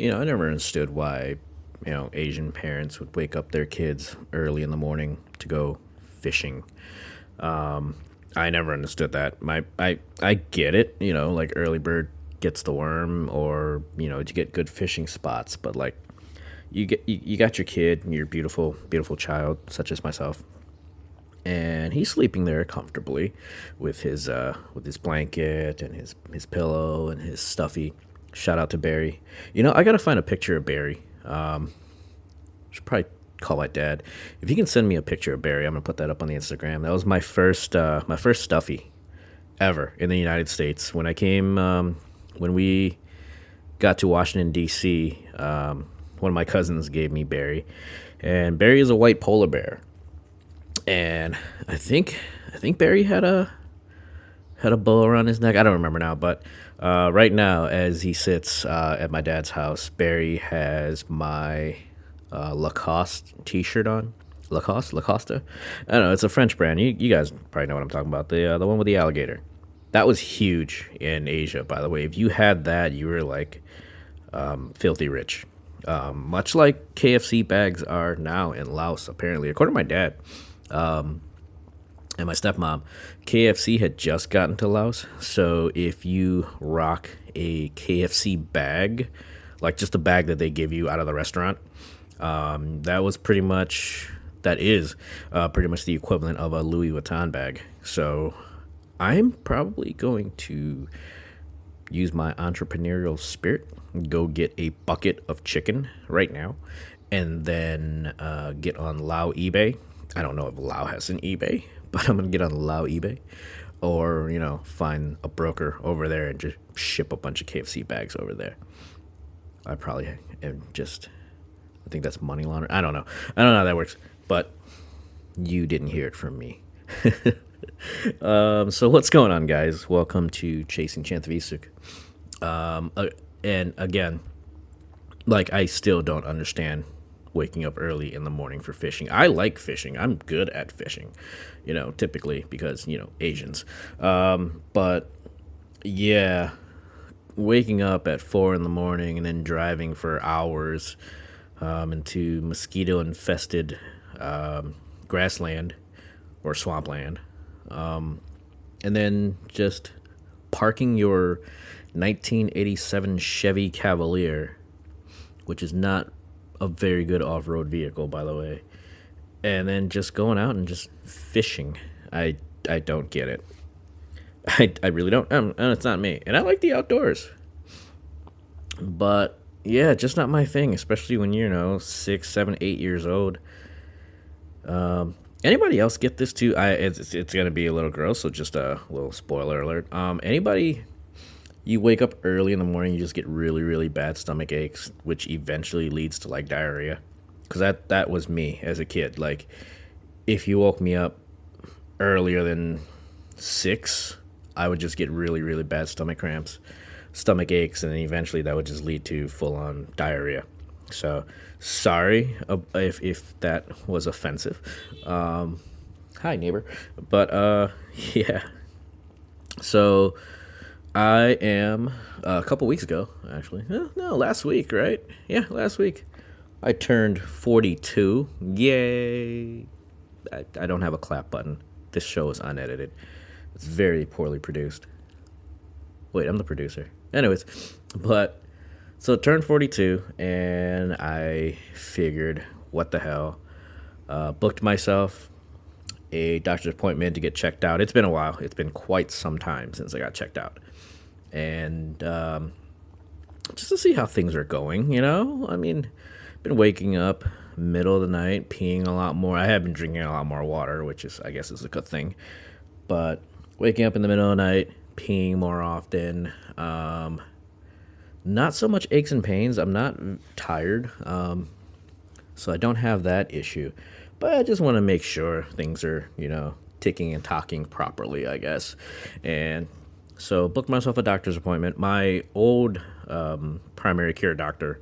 I never understood why, Asian parents would wake up their kids early in the morning to go fishing. Um, I never understood that. I get it, like early bird gets the worm, or to get good fishing spots. But like, you got your kid, your beautiful child, such as myself, and he's sleeping there comfortably with his blanket and his pillow and his stuffy. Shout out to Barry. I gotta find a picture of Barry. Should probably call my dad. If he can send me a picture of Barry, I'm gonna put that up on the Instagram. That was my first stuffy ever in the United States. When we got to Washington D.C., one of my cousins gave me Barry, and Barry is a white polar bear. And I think Barry had a bow around his neck. I don't remember now, but right now, as he sits at my dad's house, Barry has my Lacoste T-shirt on. Lacoste. I don't know. It's a French brand. You guys probably know what I'm talking about. The one with the alligator. That was huge in Asia, by the way. If you had that, you were like filthy rich. Much like KFC bags are now in Laos, apparently, according to my dad. And my stepmom, KFC had just gotten to Laos. So if you rock a KFC bag, like just a bag that they give you out of the restaurant, that is pretty much the equivalent of a Louis Vuitton bag. So I'm probably going to use my entrepreneurial spirit, go get a bucket of chicken right now, and then get on Lao eBay. I don't know if Lao has an eBay, but I'm gonna get on Lao eBay, or find a broker over there and just ship a bunch of KFC bags over there. I probably am just. I think that's money laundering. I don't know how that works, but you didn't hear it from me. So what's going on, guys? Welcome to Chasing Chantavisuk. And again, like, I still don't understand waking up early in the morning for fishing. I like fishing. I'm good at fishing, typically because, Asians. But yeah, waking up at 4 in the morning and then driving for hours into mosquito infested grassland or swampland. And then just parking your 1987 Chevy Cavalier, which is not a very good off-road vehicle, by the way, and then just going out and just fishing. I don't get it. I really don't. And it's not me. And I like the outdoors, but yeah, just not my thing. Especially when you're 6, 7, 8 years old. Anybody else get this too? It's gonna be a little gross, so just a little spoiler alert. Anybody, you wake up early in the morning, you just get really, really bad stomach aches, which eventually leads to like diarrhea. Because that was me as a kid. Like, if you woke me up earlier than 6, I would just get really, really bad stomach cramps, stomach aches, and then eventually that would just lead to full on diarrhea. So sorry if that was offensive. Hi, neighbor. But yeah. So I am a couple weeks ago, actually. No, last week, right? Yeah, last week. I turned 42. Yay! I don't have a clap button. This show is unedited. It's very poorly produced. Wait, I'm the producer. Anyways, but so turned 42, and I figured, what the hell? Booked myself a doctor's appointment to get checked out. It's been a while. It's been quite some time since I got checked out. And just to see how things are going, I mean, been waking up middle of the night, peeing a lot more. I have been drinking a lot more water, which is, I guess, is a good thing. But waking up in the middle of the night, peeing more often. Not so much aches and pains. I'm not tired, so I don't have that issue. But I just want to make sure things are, ticking and talking properly, I guess. And so booked myself a doctor's appointment. My old primary care doctor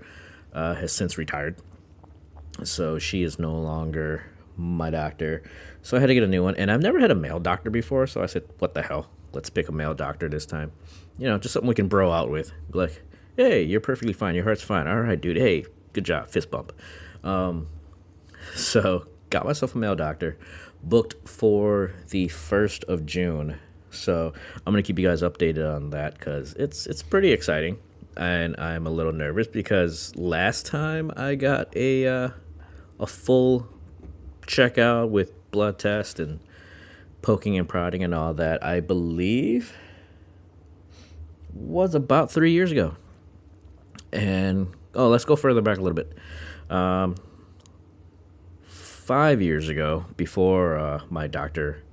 has since retired, so she is no longer my doctor. So I had to get a new one, and I've never had a male doctor before, so I said, what the hell? Let's pick a male doctor this time. Just something we can bro out with. Like, Hey, you're perfectly fine. Your heart's fine. All right, dude. Hey, good job. Fist bump. So got myself a male doctor, booked for the 1st of June. So I'm gonna keep you guys updated on that because it's pretty exciting, and I'm a little nervous because last time I got a full checkout with blood test and poking and prodding and all that, I believe was about 3 years ago. And oh, let's go further back a little bit. 5 years ago, before my doctor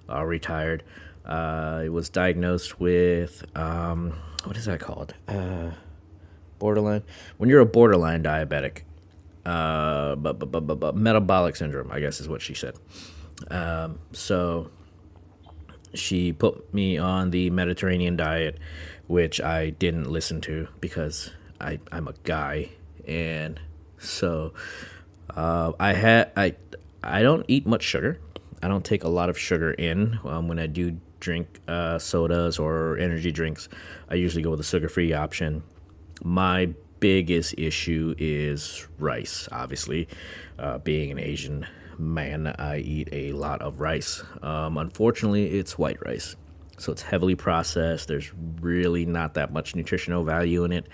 retired, I was diagnosed with what is that called? Borderline. When you're a borderline diabetic, metabolic syndrome, I guess is what she said. So she put me on the Mediterranean diet, which I didn't listen to because I'm a guy, and so I don't eat much sugar. I don't take a lot of sugar in when I do drink sodas or energy drinks. I usually go with a sugar-free option. My biggest issue is rice. Obviously, being an Asian man, I eat a lot of rice. Unfortunately, it's white rice, so it's heavily processed. There's really not that much nutritional value in it,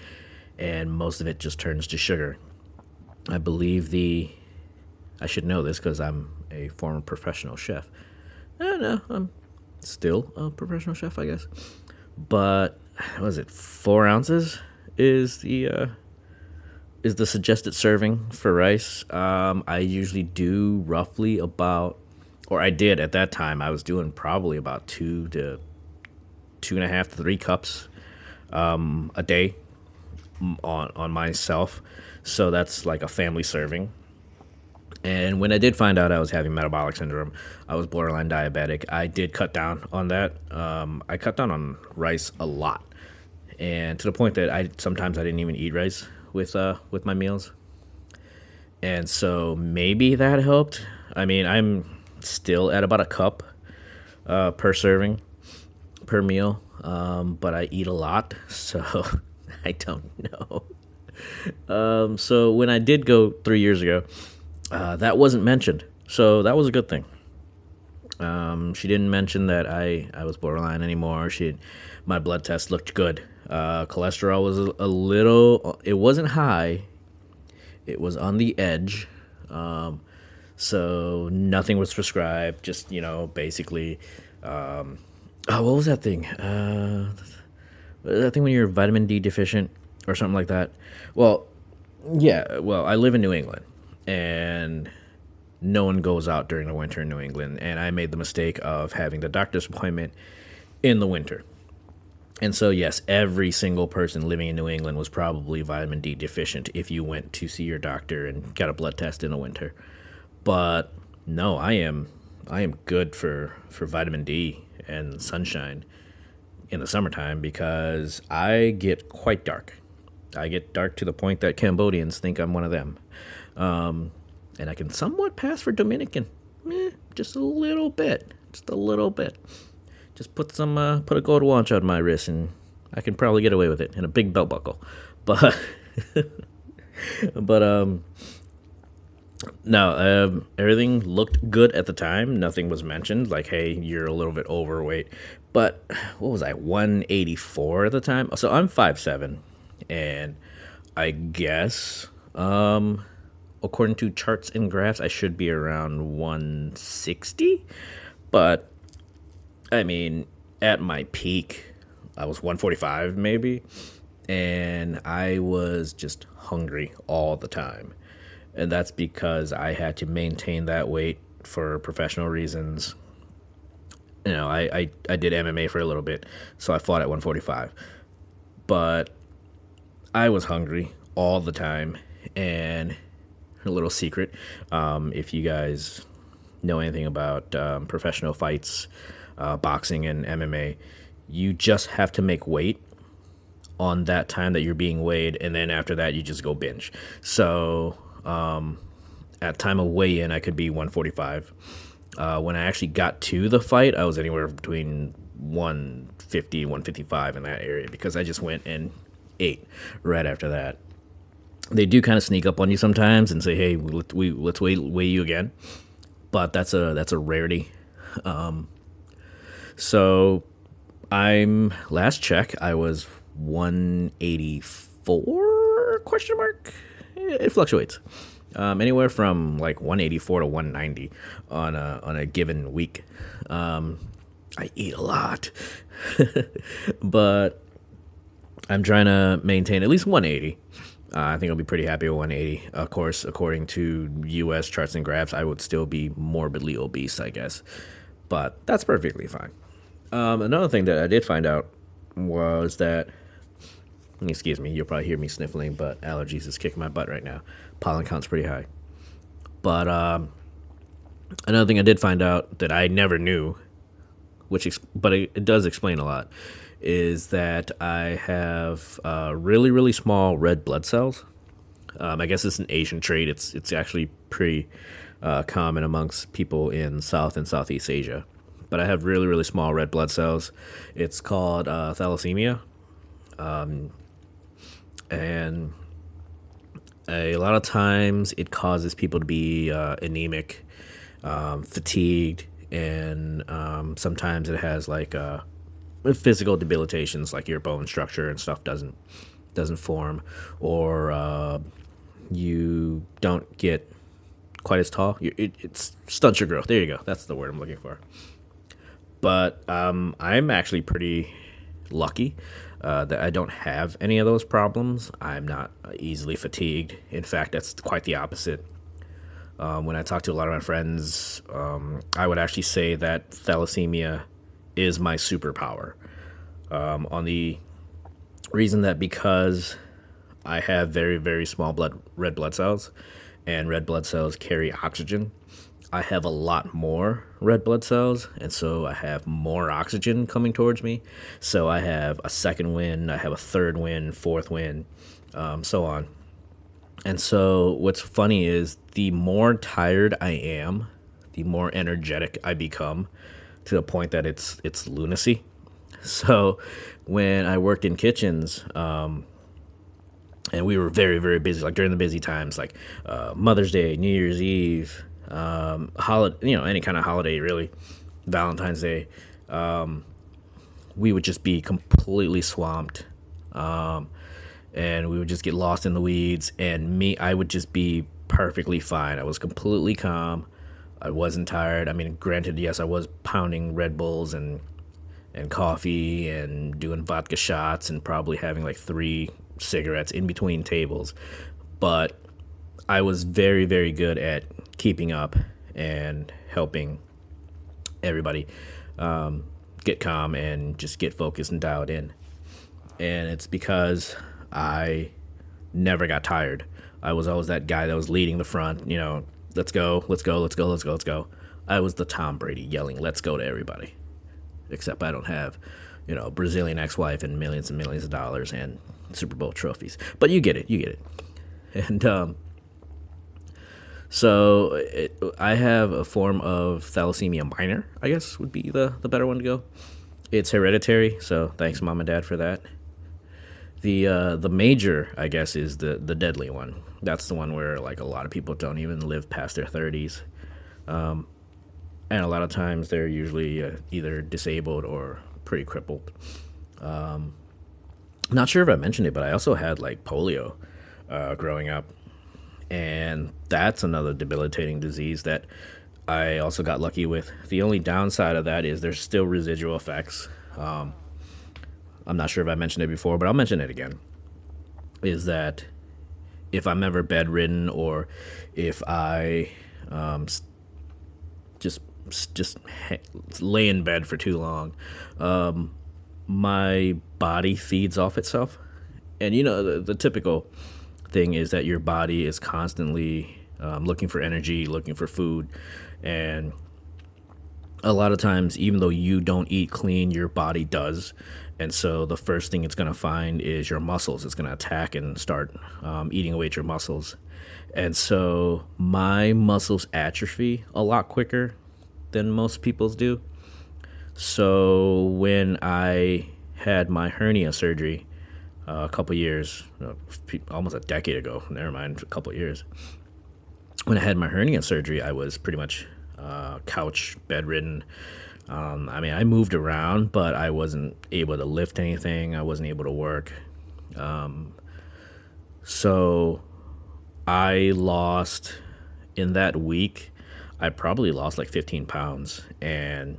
and most of it just turns to sugar. I believe I should know this because I'm a former professional chef. No, I'm still a professional chef, I guess. But what is it? 4 ounces is the suggested serving for rice. I usually do roughly about, or I did at that time. I was doing probably about 2.5 to 3 cups a day on myself. So that's like a family serving. And when I did find out I was having metabolic syndrome, I was borderline diabetic. I did cut down on that. I cut down on rice a lot, and to the point that I sometimes I didn't even eat rice with my meals. And so maybe that helped. I mean, I'm still at about a cup per serving per meal, but I eat a lot, so I don't know. So when I did go 3 years ago, that wasn't mentioned, so that was a good thing. She didn't mention that I was borderline anymore. My blood test looked good. Cholesterol was a little. It wasn't high. It was on the edge. So nothing was prescribed. Just basically. Oh, what was that thing? I think when you're vitamin D deficient or something like that. Well, yeah. Well, I live in New England, and no one goes out during the winter in New England. And I made the mistake of having the doctor's appointment in the winter. And so, yes, every single person living in New England was probably vitamin D deficient if you went to see your doctor and got a blood test in the winter. But no, I am good for vitamin D and sunshine in the summertime because I get quite dark. I get dark to the point that Cambodians think I'm one of them. And I can somewhat pass for Dominican. Just a little bit. Just a little bit. Just put a gold watch on my wrist and I can probably get away with it, and a big belt buckle. But but no, everything looked good at the time. Nothing was mentioned like, hey, you're a little bit overweight. But what was I, 184 at the time? So I'm 5'7", and I guess according to charts and graphs, I should be around 160. But I mean, at my peak, I was 145 maybe, and I was just hungry all the time. And that's because I had to maintain that weight for professional reasons. I did MMA for a little bit, so I fought at 145. But I was hungry all the time, and a little secret, if you guys know anything about professional fights, boxing and MMA, you just have to make weight on that time that you're being weighed, and then after that you just go binge. So at time of weigh-in I could be 145. When I actually got to the fight, I was anywhere between 150 155 in that area because I just went and 8 right after that. They do kind of sneak up on you sometimes and say, "Hey, let's weigh you again," but that's a rarity. So I'm last check I was 184 question mark. It fluctuates. Anywhere from like 184 to 190 on a given week. I eat a lot, but I'm trying to maintain at least 180. I think I'll be pretty happy with 180. Of course, according to U.S. charts and graphs, I would still be morbidly obese, I guess, but that's perfectly fine. Another thing that I did find out was that, excuse me, you'll probably hear me sniffling, but allergies is kicking my butt right now. Pollen count's pretty high. But another thing I did find out that I never knew, but it does explain a lot, is that I have really, really small red blood cells. I guess it's an Asian trait. It's actually pretty common amongst people in South and Southeast Asia. But I have really, really small red blood cells. It's called thalassemia. And a lot of times it causes people to be anemic, fatigued, and sometimes it has like physical debilitations, like your bone structure and stuff doesn't form, or you don't get quite as tall. It stunts your growth. There you go. That's the word I'm looking for. But I'm actually pretty lucky that I don't have any of those problems. I'm not easily fatigued. In fact, that's quite the opposite. When I talk to a lot of my friends, I would actually say that thalassemia is my superpower. On the reason that because I have very, very small red blood cells, and red blood cells carry oxygen, I have a lot more red blood cells, and so I have more oxygen coming towards me. So I have a second wind, I have a third wind, fourth wind, so on. And so what's funny is the more tired I am, the more energetic I become, to the point that it's lunacy. So when I worked in kitchens, and we were very, very busy, like during the busy times, like Mother's Day, New Year's Eve, holiday, any kind of holiday, really, Valentine's Day, we would just be completely swamped, and we would just get lost in the weeds. And I would just be perfectly fine. I was completely calm. I wasn't tired. I mean, granted, yes, I was pounding Red Bulls and coffee and doing vodka shots and probably having like 3 cigarettes in between tables, but I was very, very good at keeping up and helping everybody get calm and just get focused and dialed in. And it's because I never got tired. I was always that guy that was leading the front, let's go, let's go, let's go, let's go, let's go. I was the Tom Brady yelling, let's go to everybody. Except I don't have, Brazilian ex-wife and millions of dollars and Super Bowl trophies. But you get it. And so I have a form of thalassemia minor, I guess would be the better one to go. It's hereditary, so thanks mom and dad for that. The major, I guess, is the deadly one. That's the one where like a lot of people don't even live past their 30s. And a lot of times they're usually either disabled or pretty crippled. Not sure if I mentioned it, but I also had like polio growing up. And that's another debilitating disease that I also got lucky with. The only downside of that is there's still residual effects. I'm not sure if I mentioned it before, but I'll mention it again. Is that if I'm ever bedridden or if I just lay in bed for too long, my body feeds off itself. And the typical thing is that your body is constantly looking for energy, looking for food, and a lot of times, even though you don't eat clean, your body does. And so the first thing it's going to find is your muscles. It's going to attack and start eating away at your muscles. And so my muscles atrophy a lot quicker than most people's do. So when I had my hernia surgery, a couple years, almost a decade ago. Never mind, a couple years. When I had my hernia surgery, I was pretty much couch bedridden. I mean, I moved around, but I wasn't able to lift anything. I wasn't able to work. So I lost in that week. I probably lost like 15 pounds, and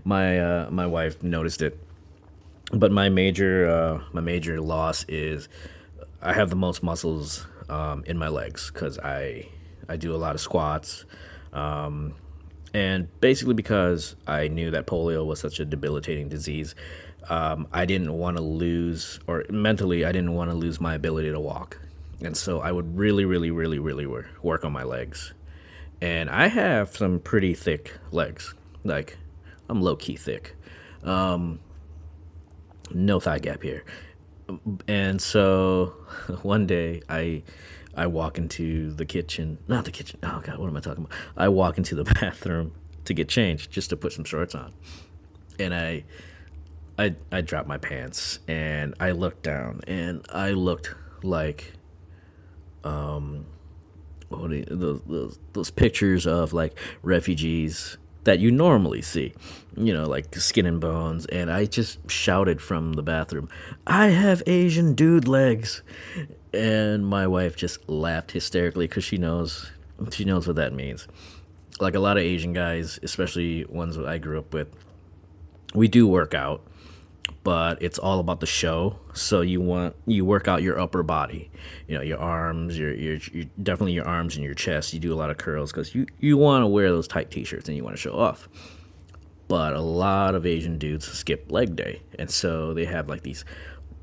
my wife noticed it. But my major loss is I have the most muscles in my legs because I do a lot of squats, and basically because I knew that polio was such a debilitating disease, I didn't want to lose, or mentally I didn't want to lose my ability to walk, and so I would really, really, really, really work on my legs, and I have some pretty thick legs, like I'm low key thick, no thigh gap here. And so one day I walk into the kitchen, not the kitchen. Oh God, what am I talking about? I walk into the bathroom to get changed, just to put some shorts on, and I dropped my pants and I looked down and I looked like those pictures of like refugees that you normally see, like skin and bones. And I just shouted from the bathroom, "I have Asian dude legs," and my wife just laughed hysterically because she knows what that means. Like a lot of Asian guys, especially ones that I grew up with, we do work out, but it's all about the show. So you work out your upper body, your arms, your definitely your arms and your chest. You do a lot of curls because you want to wear those tight t-shirts and you want to show off. But a lot of Asian dudes skip leg day, and so they have like these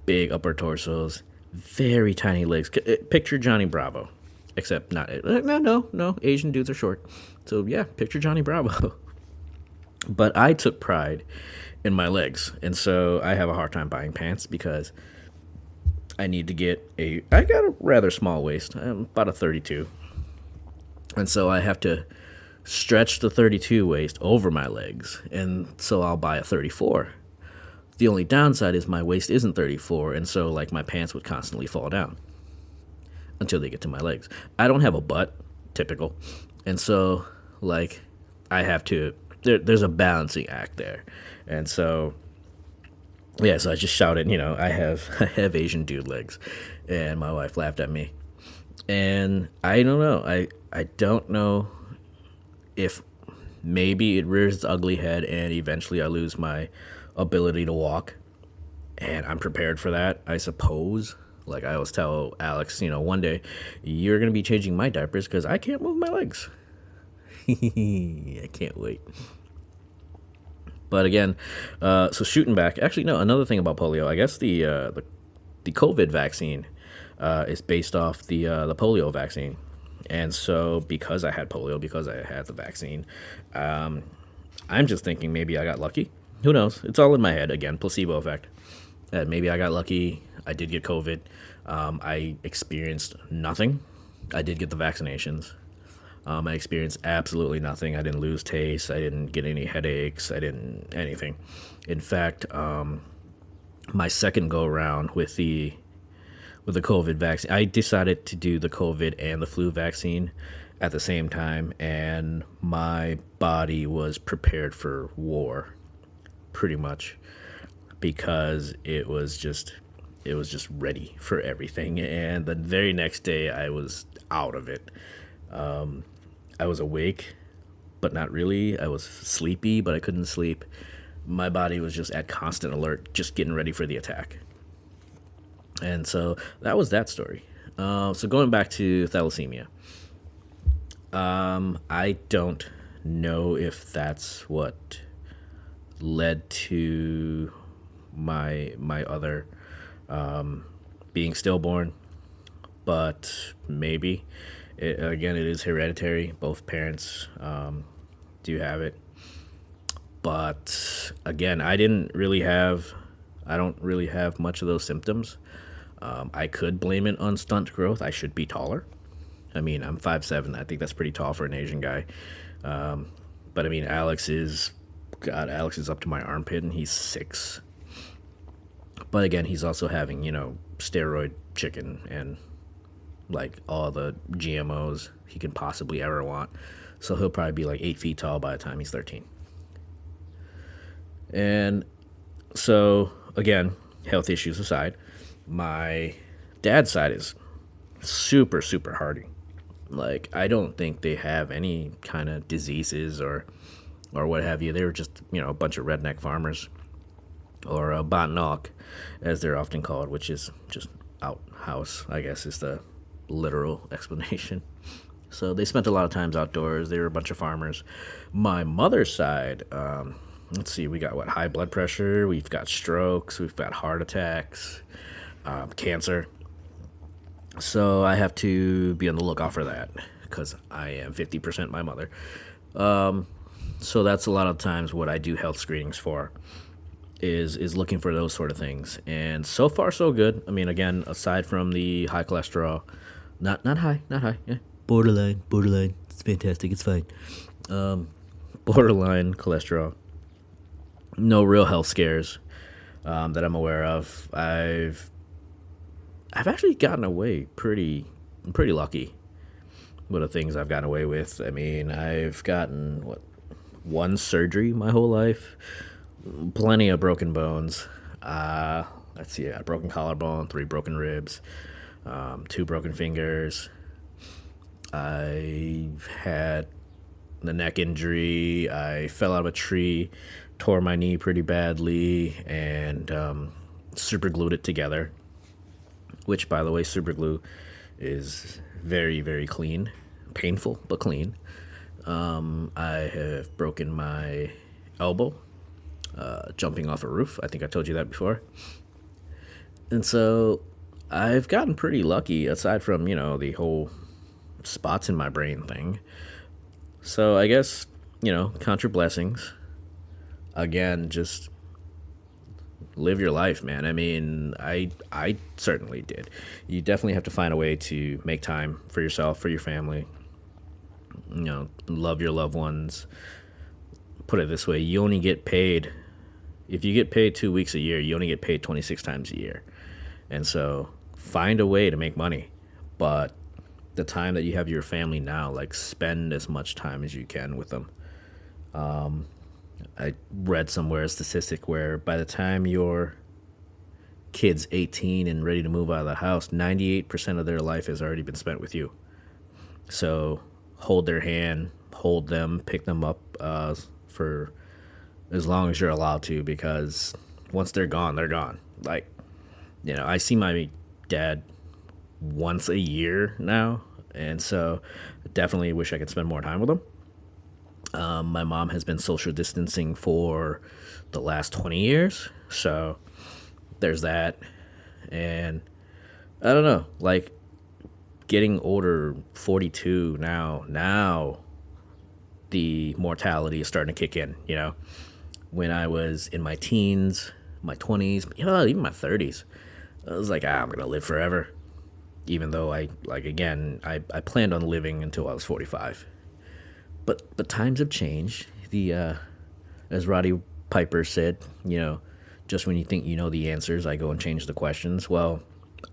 big upper torsos, very tiny legs. Picture Johnny Bravo, except not. No. Asian dudes are short, so yeah, picture Johnny Bravo. But I took pride in my legs, and so I have a hard time buying pants because I got a rather small waist. I'm about a 32, and so I have to stretch the 32 waist over my legs, and so I'll buy a 34. The only downside is my waist isn't 34, and so like my pants would constantly fall down until they get to my legs. I don't have a butt, typical, and so like I have to. There's a balancing act there, and so yeah. So I just shouted, I have Asian dude legs, and my wife laughed at me, and I don't know. I don't know if maybe it rears its ugly head and eventually I lose my ability to walk, and I'm prepared for that, I suppose. Like I always tell Alex, one day you're gonna be changing my diapers because I can't move my legs. I can't wait. But again, so shooting back. Actually, no. Another thing about polio, I guess the COVID vaccine is based off the polio vaccine, and so because I had polio, because I had the vaccine, I'm just thinking maybe I got lucky. Who knows? It's all in my head again. Placebo effect. Maybe I got lucky. I did get COVID. I experienced nothing. I did get the vaccinations. I experienced absolutely nothing. I didn't lose taste. I didn't get any headaches. I didn't anything. In fact, my second go around with the COVID vaccine, I decided to do the COVID and the flu vaccine at the same time, and my body was prepared for war, pretty much, because it was just ready for everything. And the very next day, I was out of it. I was awake, but not really. I was sleepy, but I couldn't sleep. My body was just at constant alert, just getting ready for the attack. And so that was that story. So going back to thalassemia, I don't know if that's what led to my other being stillborn, but maybe. Again, it is hereditary. Both parents do have it. But again, I don't really have much of those symptoms. I could blame it on stunt growth. I should be taller. I mean, I'm 5'7". I think that's pretty tall for an Asian guy. But I mean, Alex is up to my armpit, and he's 6. But again, he's also having, steroid chicken and like all the GMOs he can possibly ever want. So he'll probably be like 8 feet tall by the time he's 13. And so, again, health issues aside, my dad's side is super, super hardy. Like, I don't think they have any kind of diseases or what have you. They were just, a bunch of redneck farmers, or Bannock, as they're often called, which is just outhouse, I guess is the literal explanation. So they spent a lot of times outdoors. They were a bunch of farmers. My mother's side, let's see, we got what? High blood pressure. We've got strokes. We've got heart attacks, cancer. So I have to be on the lookout for that because I am 50% my mother. So that's a lot of times what I do health screenings for is looking for those sort of things. And so far so good. I mean, again, aside from the high cholesterol, not high, yeah. Borderline. It's fantastic. It's fine. Borderline cholesterol. No real health scares that I'm aware of. I've actually gotten away pretty lucky with the things I've gotten away with. I mean, I've gotten one surgery my whole life, plenty of broken bones. Let's see, a broken collarbone, 3 broken ribs, 2 broken fingers. I had the neck injury. I fell out of a tree, tore my knee pretty badly, and super glued it together. Which, by the way, super glue is very, very clean. Painful, but clean. I have broken my elbow jumping off a roof. I think I told you that before. And so I've gotten pretty lucky, aside from, the whole spots in my brain thing. So I guess, count your blessings. Again, just live your life, man. I mean, I certainly did. You definitely have to find a way to make time for yourself, for your family. Love your loved ones. Put it this way, you only get paid, if you get paid 2 weeks a year, you only get paid 26 times a year. And so find a way to make money. But the time that you have your family now, like, spend as much time as you can with them. I read somewhere a statistic where by the time your kid's 18 and ready to move out of the house, 98% of their life has already been spent with you. So hold their hand, hold them, pick them up for as long as you're allowed to, because once they're gone, they're gone. Like, I see my dad once a year now, and so definitely wish I could spend more time with him. My mom has been social distancing for the last 20 years, so there's that. And I don't know, like, getting older, 42 now the mortality is starting to kick in, When I was in my teens, my 20s, even my 30s, I was like, I'm going to live forever. Even though I planned on living until I was 45. But times have changed. As Roddy Piper said, just when you think you know the answers, I go and change the questions. Well,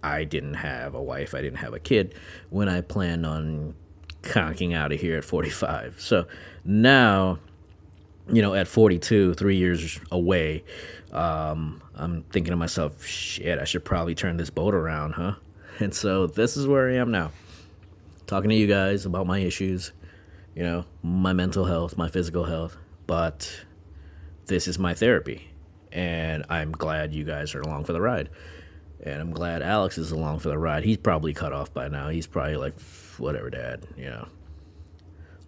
I didn't have a wife, I didn't have a kid when I planned on conking out of here at 45. So now, at 42, 3 years away, I'm thinking to myself, shit, I should probably turn this boat around, huh? And so this is where I am now, talking to you guys about my issues, my mental health, my physical health. But this is my therapy, and I'm glad you guys are along for the ride. And I'm glad Alex is along for the ride. He's probably cut off by now. He's probably like, whatever, Dad,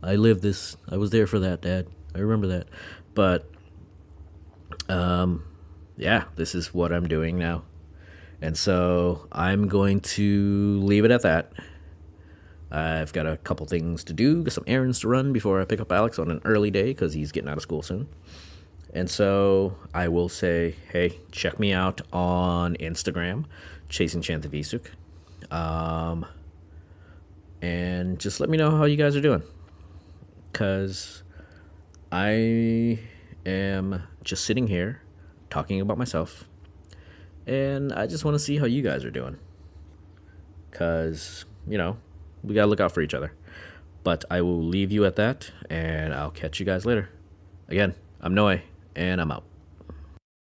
I lived this. I was there for that, Dad. I remember that. But, yeah, this is what I'm doing now. And so I'm going to leave it at that. I've got a couple things to do, some errands to run before I pick up Alex on an early day because he's getting out of school soon. And so I will say, hey, check me out on Instagram, Chasing Chantavisuk. And just let me know how you guys are doing, because I am just sitting here talking about myself, and I just want to see how you guys are doing. Because, we got to look out for each other. But I will leave you at that, and I'll catch you guys later. Again, I'm Noe, and I'm out.